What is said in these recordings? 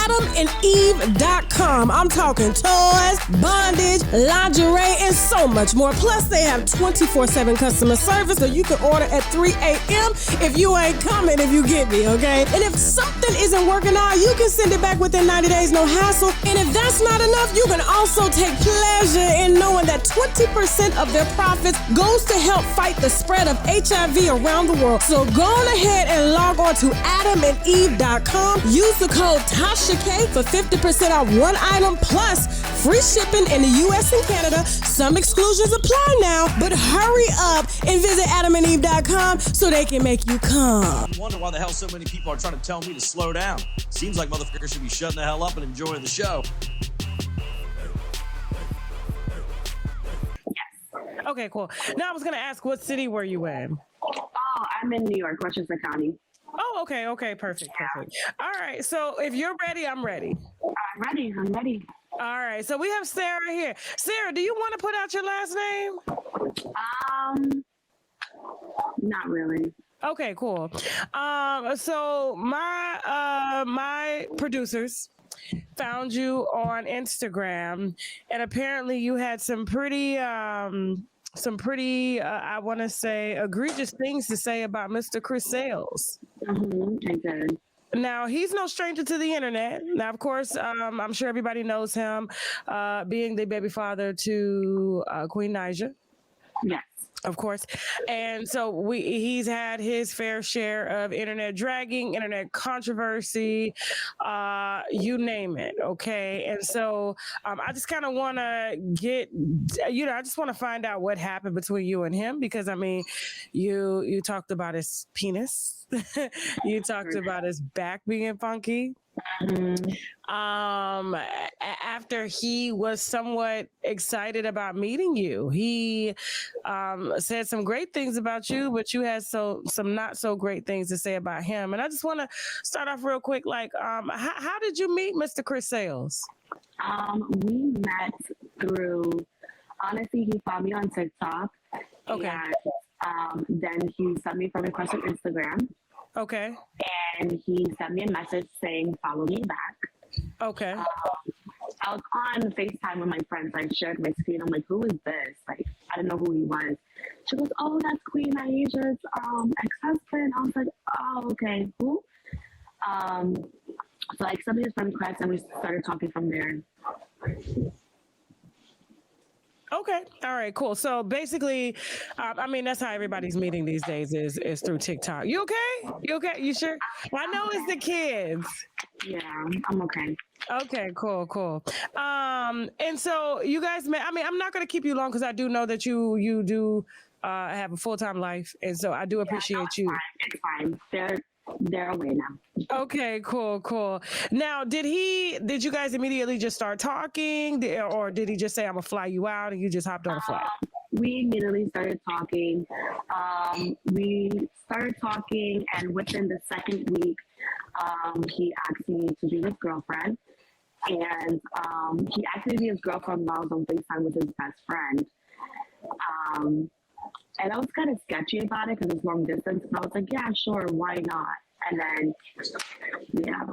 AdamandEve.com. I'm talking toys, bondage, lingerie, and so much more. Plus, they have 24/7 customer service, so you can order at 3 a.m. if you ain't coming, if you get me, okay? And if something isn't working out, you can send it back within 90 days, no hassle. And if that's not enough, you can also take pleasure in knowing that 20% of their profits goes to help fight the spread of HIV around the world. So go on ahead and log on to AdamandEve.com. Use the code TASHAK for 50% off one item plus free shipping in the U.S. and Canada. Some exclusions apply now, but hurry up and visit AdamandEve.com so they can make you come. I wonder why the hell so many people are trying to tell me to slow down. Seems like motherfuckers should be shutting the hell up and enjoying the show. Okay, cool. Now I was going to ask, what city were you in? Oh, I'm in New York, Westchester County. Oh, okay, perfect. All right, so if you're ready, I'm ready. I'm ready. All right, so we have Sarah here. Sarah, do you want to put out your last name? Not really. Okay, cool. So my producers found you on Instagram, and apparently you had some pretty I want to say egregious things to say about Mr. Chris Sales. I did. Now, he's no stranger to the internet. Now, of course, I'm sure everybody knows him, being the baby father to Queen Naija. Yes. Of course. And so he's had his fair share of internet dragging, internet controversy, you name it. Okay. And so I just kind of want to I just want to find out what happened between you and him, because I mean, you talked about his penis. You talked about his back being funky. After he was somewhat excited about meeting you, he said some great things about you, but you had some not so great things to say about him. And I just want to start off real quick, like, how did you meet Mr. Chris Sales? We met through, honestly, he found me on TikTok. Okay. And then he sent me a friend request on Instagram. Okay. And he sent me a message saying, follow me back. Okay. I was on FaceTime with my friends. I shared my screen. I'm like, who is this? Like, I didn't know who he was. She goes, oh, that's Queen Naija's ex-husband. I was like, oh, okay, who? So I accepted his friend request and we started talking from there. Okay. All right, cool. So basically, I mean, that's how everybody's meeting these days is through TikTok. You okay? You sure? Well, I know it's the kids. Yeah, I'm okay. Okay, cool. And so you guys met, I mean, I'm not going to keep you long because I do know that you do have a full-time life. And so I do appreciate you. It's fine. They're away now. Okay, cool. Now, did you guys immediately just start talking, or did he just say, I'm gonna fly you out, and you just hopped on a flight? We immediately started talking. And within the second week, he asked me to be his girlfriend. And he asked me to be his girlfriend while I was on FaceTime with his best friend. And I was kind of sketchy about it because it's long distance. And I was like, yeah, sure, why not? And then, yeah.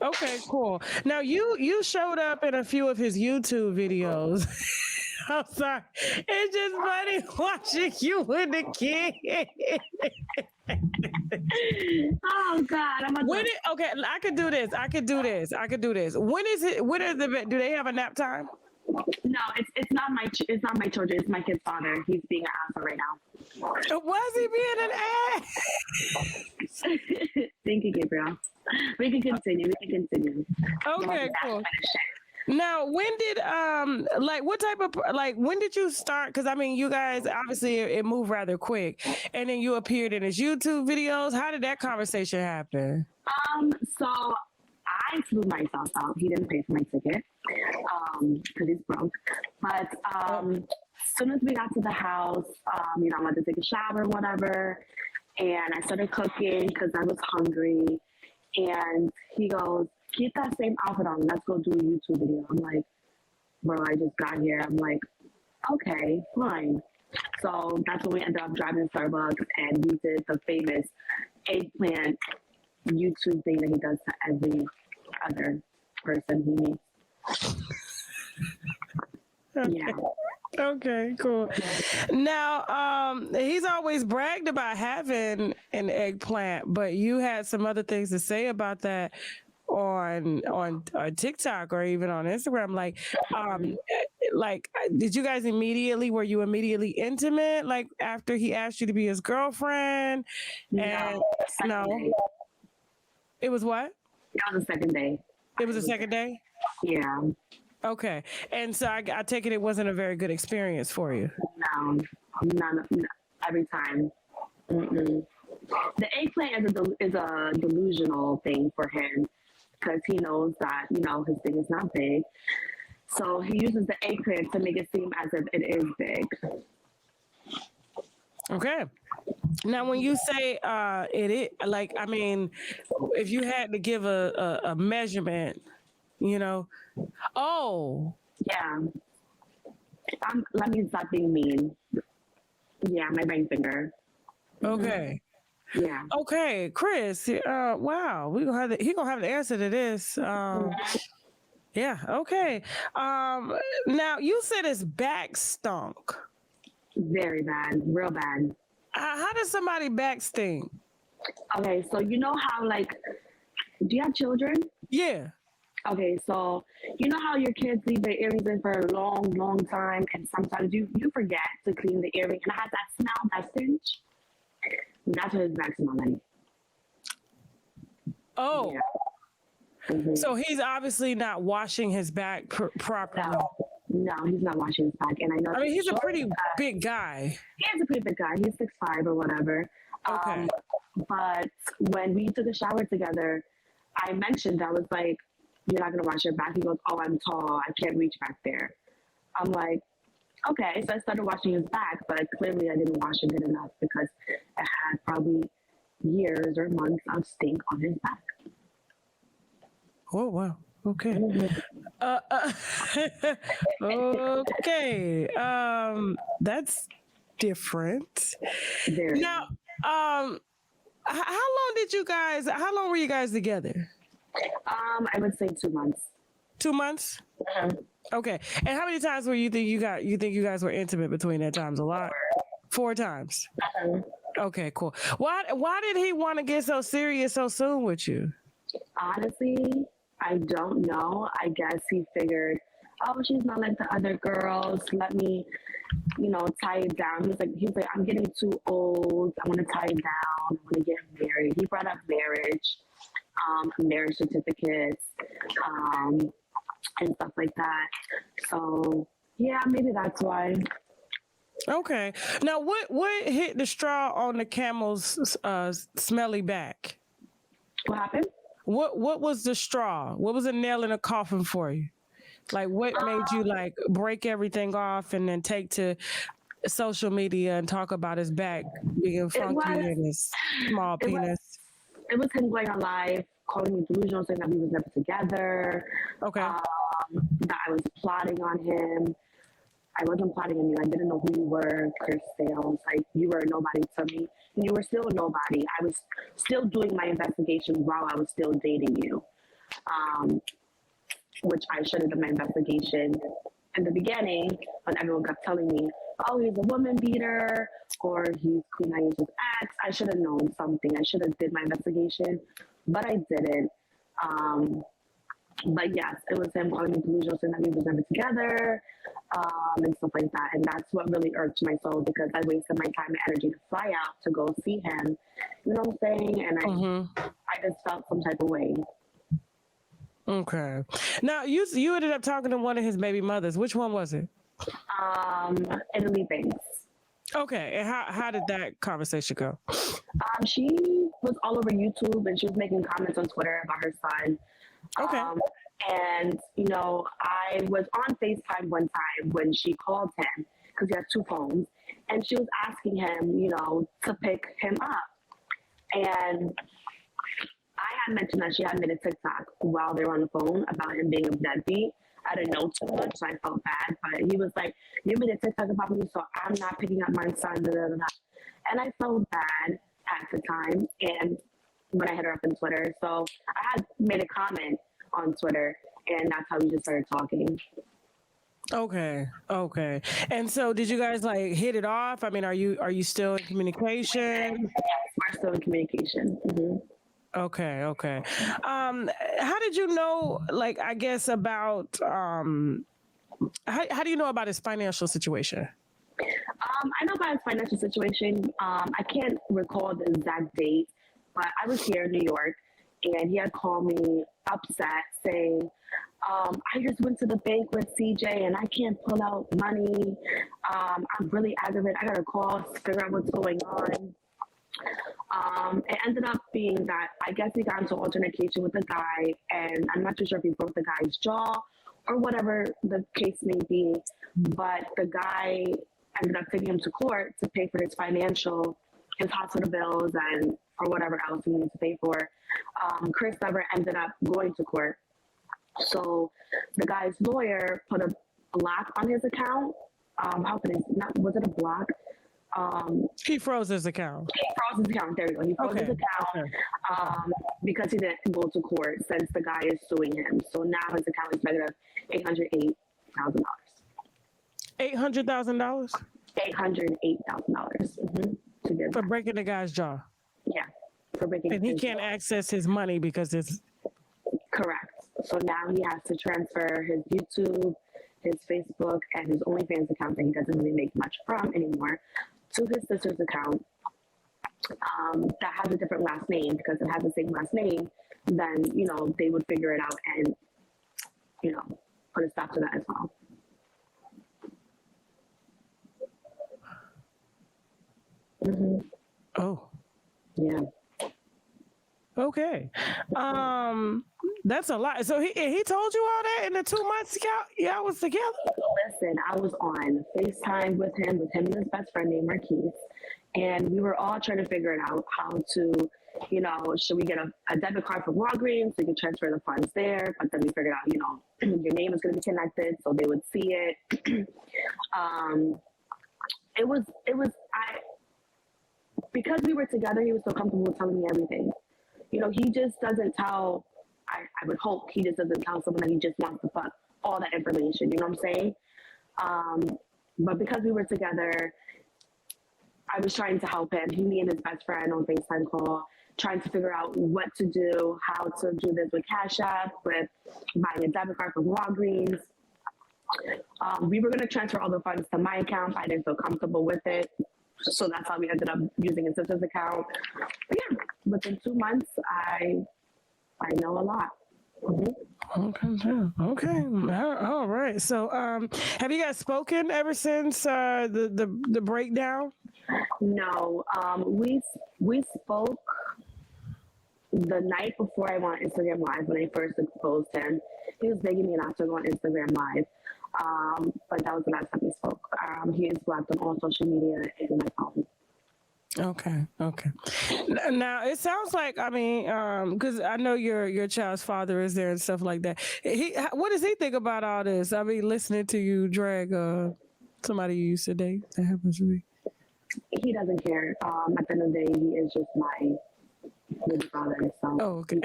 Okay, cool. Now, you showed up in a few of his YouTube videos. I'm sorry. It's just funny watching you with the kid. Oh, God. Okay, I could do this. When is it? Do they have a nap time? No, it's not my children. It's my kid's father. He's being an asshole right now. Was he being an ass? Thank you, Gabriel. We can continue. Okay, cool. Now, when did when did you start? Because I mean, you guys obviously it moved rather quick, and then you appeared in his YouTube videos. How did that conversation happen? So I flew myself out. He didn't pay for my ticket because he's broke. But as soon as we got to the house, I wanted to take a shower, whatever, and I started cooking because I was hungry. And he goes, keep that same outfit on. Let's go do a YouTube video. I'm like, bro, I just got here. I'm like, okay, fine. So that's when we ended up driving to Starbucks and we did the famous Eggplant YouTube thing that he does to every other person he meets. Yeah. Okay, cool. Now, he's always bragged about having an eggplant, but you had some other things to say about that on TikTok or even on Instagram. Like, did you guys were you immediately intimate? Like after he asked you to be his girlfriend? And no, it was what? That was the second day. It was the second day? Yeah. Okay. And so I take it wasn't a very good experience for you. No, none, every time. Mm-mm. The eggplant is a delusional thing for him because he knows that, his thing is not big. So he uses the eggplant to make it seem as if it is big. Okay. Now, when you say if you had to give a measurement, oh. Yeah. Let me stop being mean. Yeah, my ring finger. Okay. Yeah. Okay, Chris. Wow, he gonna have the answer to this. Yeah. Okay. Now you said his back stunk. Very bad, real bad. How does somebody back stink? Okay, so you know how do you have children? Yeah. Okay, so you know how your kids leave their earrings in for a long, long time, and sometimes you forget to clean the earring, and it has that smell, that stench. That's what his back smell like. Oh. Yeah. Mm-hmm. So he's obviously not washing his back properly. No, he's not washing his back, and I know. I mean, he's a pretty big guy. He is a pretty big guy. He's 6'5" or whatever. Okay. But when we took a shower together, I mentioned, I was like, "You're not gonna wash your back." He goes, "Oh, I'm tall. I can't reach back there." I'm like, "Okay." So I started washing his back, but clearly I didn't wash it good enough because it had probably years or months of stink on his back. Oh, wow. Okay. Okay. That's different. Very. Now, how long were you guys together? I would say 2 months. 2 months? Mm-hmm. Okay. And how many times you think you guys were intimate between that times? A lot? 4 times. Mm-hmm. Okay, cool. Why did he want to get so serious so soon with you? Honestly, I don't know. I guess he figured, oh, she's not like the other girls. Let me, tie it down. He's like, I'm getting too old. I want to tie it down. I want to get married. He brought up marriage certificates, and stuff like that. So yeah, maybe that's why. Okay. Now, what hit the straw on the camel's smelly back? What happened? What was the straw? What was the nail in the coffin for you? Like, what made you break everything off and then take to social media and talk about his back being funky and his small penis? It was him going on live, calling me delusional, saying that we was never together. Okay. That I was plotting on him. I wasn't plotting on you. I didn't know who you were, Chris Sales. You were nobody to me. And you were still nobody. I was still doing my investigation while I was still dating you. Which I should have done my investigation in the beginning when everyone kept telling me, oh, he's a woman beater or he's Queen Aisha's ex. I should have known something. I should have did my investigation, but I didn't. But yes, it was him calling me delusional, saying that we was never together, and stuff like that. And that's what really irked my soul because I wasted my time and energy to fly out to go see him. You know what I'm saying? And I just felt some type of way. Okay. Now you ended up talking to one of his baby mothers. Which one was it? Italy Banks. Okay. And how did that conversation go? She was all over YouTube and she was making comments on Twitter about her son. Okay. And, I was on FaceTime one time when she called him because he has 2 phones and she was asking him, to pick him up. And I had mentioned that she had made a TikTok while they were on the phone about him being a deadbeat. I didn't know too much, so I felt bad. But he was like, you made a TikTok about me, so I'm not picking up my son. Blah, blah, blah. And I felt bad at the time. And when I hit her up on Twitter. So I had made a comment on Twitter, and that's how we just started talking. Okay. And so, did you guys like hit it off? I mean, are you still in communication? Yes, we're still in communication. Okay. How did you know? Like, I guess about how do you know about his financial situation? I know about his financial situation. I can't recall the exact date, but I was here in New York, and he had called me upset saying, I just went to the bank with CJ and I can't pull out money. I'm really aggravated. I got to call to figure out what's going on. It ended up being that I guess he got into altercation with the guy, and I'm not too sure if he broke the guy's jaw or whatever the case may be, but the guy ended up taking him to court to pay for his hospital bills and or whatever else he needed to pay for. Chris never ended up going to court. So the guy's lawyer put a block on his account. Was it a block? He froze his account. He froze his account. There we go. He froze his account because he didn't go to court since the guy is suing him. So now his account is negative $808,000. $800,000? $808,000 For breaking the guy's jaw. Yeah, for breaking. And he can't access his money because it's correct. So now he has to transfer his YouTube, his Facebook, and his OnlyFans account that he doesn't really make much from anymore to his sister's account that has a different last name, because it has the same last name. Then they would figure it out and put a stop to that as well. Oh. Yeah. Okay. That's a lot. So he told you all that in the 2 months y'all was together? Listen, I was on FaceTime with him and his best friend named Marquise, and we were all trying to figure it out how to, should we get a debit card from Walgreens so we can transfer the funds there? But then we figured out, your name is going to be connected, so they would see it. Because we were together, he was so comfortable telling me everything. He just doesn't tell, I would hope he just doesn't tell someone that he just wants to fuck all that information, you know what I'm saying? But because we were together, I was trying to help him. Me and his best friend on FaceTime call, trying to figure out what to do, how to do this with Cash App, with buying a debit card from Walgreens. We were going to transfer all the funds to my account. I didn't feel comfortable with it. So that's how we ended up using his sister's account. But yeah, within 2 months, I know a lot. Okay. All right. So, have you guys spoken ever since the breakdown? No. We spoke the night before I went on Instagram Live when I first exposed him. He was begging me not to go on Instagram Live. But that was the last time we spoke. He is blocked on all social media and my phone. Okay. Now it sounds like, because I know your child's father is there and stuff like that. What does he think about all this? I mean, listening to you drag somebody you used to date. That happens to me. He doesn't care. At the end of the day, he is just my baby father. So. Oh, okay.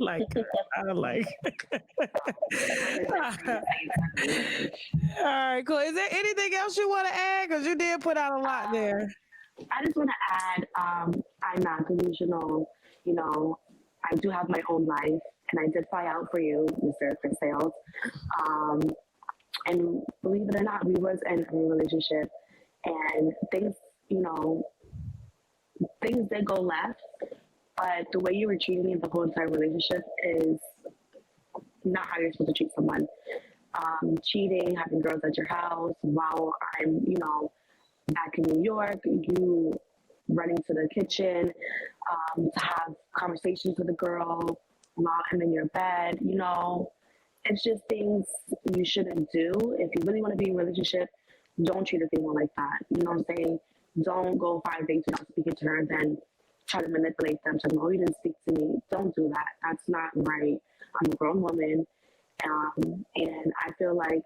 I like. All right, cool. Is there anything else you want to add? Because you did put out a lot there. I just want to add, I'm not delusional. I do have my own life, and I did fly out for you, Mr. Chris Sales. And believe it or not, we was in a relationship, and things did go left. But the way you were treating me the whole entire relationship is not how you're supposed to treat someone. Cheating, having girls at your house while I'm, back in New York, you running to the kitchen to have conversations with a girl while I'm in your bed, It's just things you shouldn't do. If you really want to be in a relationship, don't treat a female like that. You know what I'm saying? Don't go 5 days without speaking to her, then try to manipulate them. Saying, "Oh, you didn't speak to me." Don't do that. That's not right. I'm a grown woman, and I feel like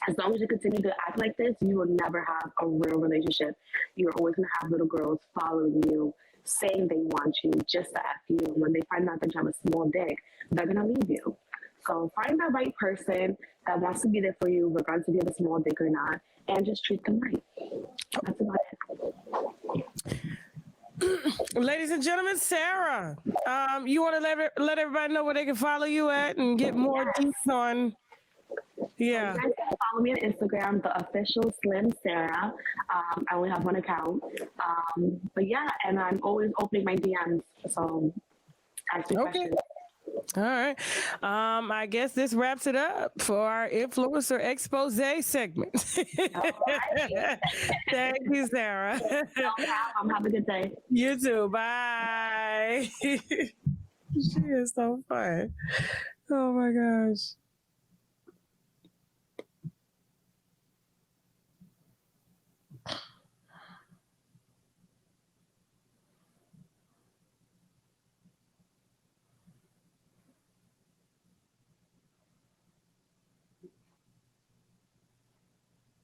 as long as you continue to act like this, you will never have a real relationship. You're always gonna have little girls following you, saying they want you just to F you. When they find out that you have a small dick, they're going to leave you. So find the right person that wants to be there for you, regardless if you have a small dick or not, and just treat them right. That's about it. Ladies and gentlemen, Sarah, you want to let everybody know where they can follow you at and get more deets on? Yeah. You guys can follow me on Instagram, the official Slim Sarah. I only have one account. But yeah, and I'm always opening my DMs. So ask me questions. All right. I guess this wraps it up for our influencer expose segment. Right. Thank you, Sarah. No problem. Have a good day. You too. Bye. She is so fun. Oh my gosh.